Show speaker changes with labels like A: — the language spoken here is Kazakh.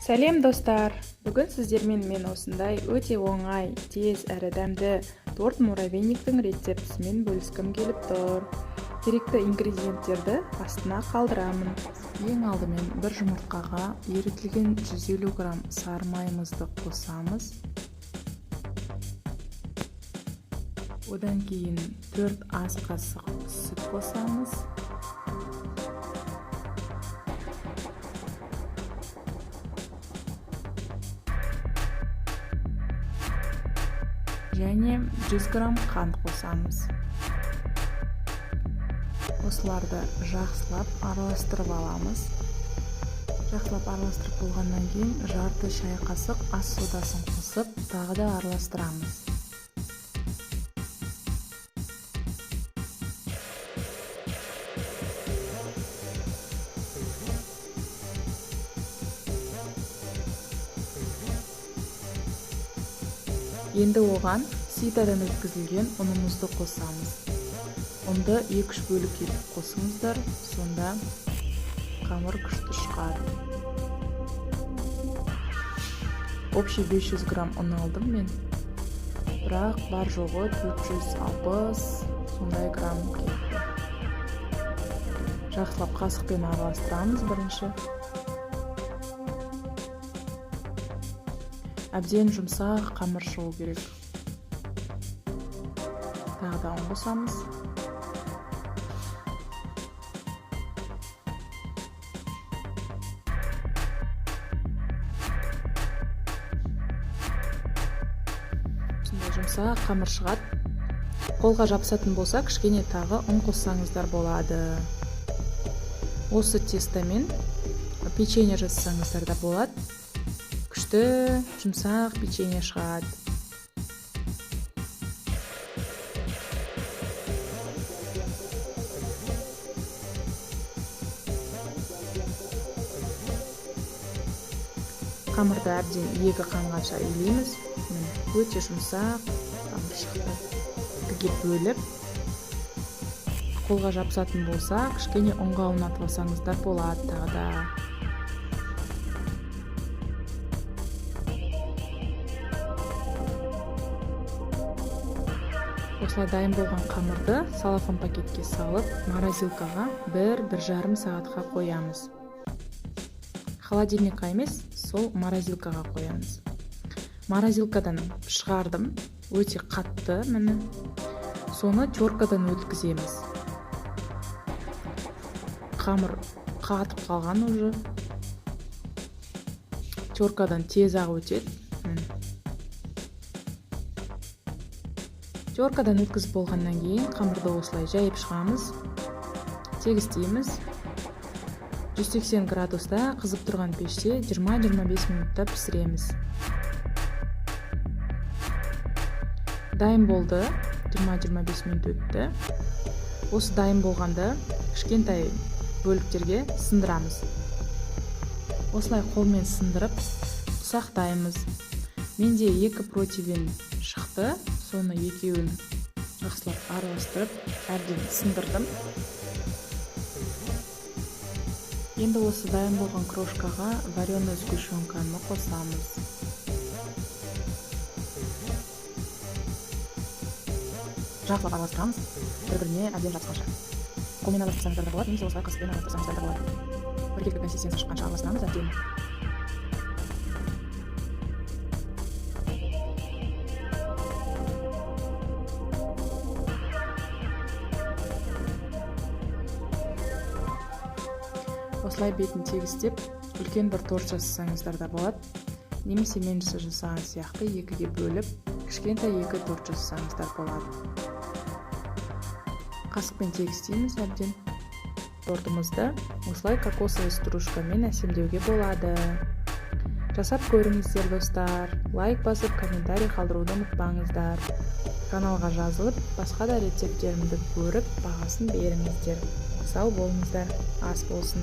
A: Сәлем достар! Бүгін сіздермен мен осындай өте оңай, тез әрі дәмді торт муравейниктің рецептісімен бөліскім келіп тұр. Керекті ингредиенттерді астына қалдырамын. Ең алдымен бір жұмыртқаға ерітілген 150 грамм сары майымызды қосамыз. Одан кейін 4 ас қасық сүт қосамыз. Және 100 грамм қант қосамыз. Осыларды жақсылап араластырып аламыз. Жақсылап араластырып болғаннан кейін жарты шай қасық ас содасын қосып, тағы да араластырамыз. Енді оған ситадан өткізілген ұнымызды қосамыз. Ұнды 2-3 бөлік етіп қосыңыздар, сонда қамыр күшті шығады. Общий 500 грамм ұн алдым мен, бірақ бар жоғы 460 сондай грамм кетті. Жақсылап қасықпен араластырамыз бірінші. Әбден жұмсақ қамыр шығу керек. Тағы да ұн қосамыз. Сондай жұмсақ қамыр шығады. Қолға жабысатын болса, кішкене тағы ұн қоссаңыздар болады. Осы тестомен печенье жасасаңыздар да болады. Күшті, жұмсақ печенье шығады. Қамырды әбден егі қанғанша илейміз. Өте жұмсақ қамыр шықты. Екіге бөліп, қолға жабысатын болса, кішкене ұнға ұнатып алсаңыздар болады тағы да. Осылай дайын болған қамырды салафан пакетке салып, морозилкаға 1-1,5 сағатқа қоямыз. Холодильникқа емес, сол морозилкаға қоямыз. Морозилкадан шығардым, өте қатты, міне. Соны теркадан өткіземіз. Қамыр қатып қалған уже. Теркадан тез ақ өтеді. Теркадан өткізіп болғаннан кейін қамырды осылай жайып шығамыз. Тегістейміз. 180 градуста қызып тұрған пеште 20-25 минутта пісіреміз. Дайын болды. 20-25 минут өтті. Осы дайын болғанда кішкентай бөліктерге сындырамыз. Осылай қолмен сындырып ұсақтаймыз. Менде 2 противень шықты. Соны екеуін жақсылап араластырып, әбден сындырдым. Енді осы дайын болған крошкаға вареный сгущенканы қосамыз. Жақсылап араластырамыз, бір-біріне әбден жабысқанша. Қолмен араластырсаңыздар да болады, немесе осылай қасықпен араластырсаңыздар да болады. Біркелкі консистенция шыққанша араластырамыз әбден. Осылай бетін тегістеп, үлкен бір торт жасасаңыздар да болады. Немесе мен жасаған сияқты екіге бөліп, кішкентай 2 торт жасасаңыздар болады. Қасықпен тегістейміз әбден. Тортымызды осылай кокосовый стружкамен әсемдеуге болады. Жасап көріңіздер достар. Лайк басып, комментарий қалдыруды ұмытпаңыздар. Каналға жазылып, басқа да рецепттерімді көріп, бағасын беріңіздер. Сау болыңыздар, ас болсын.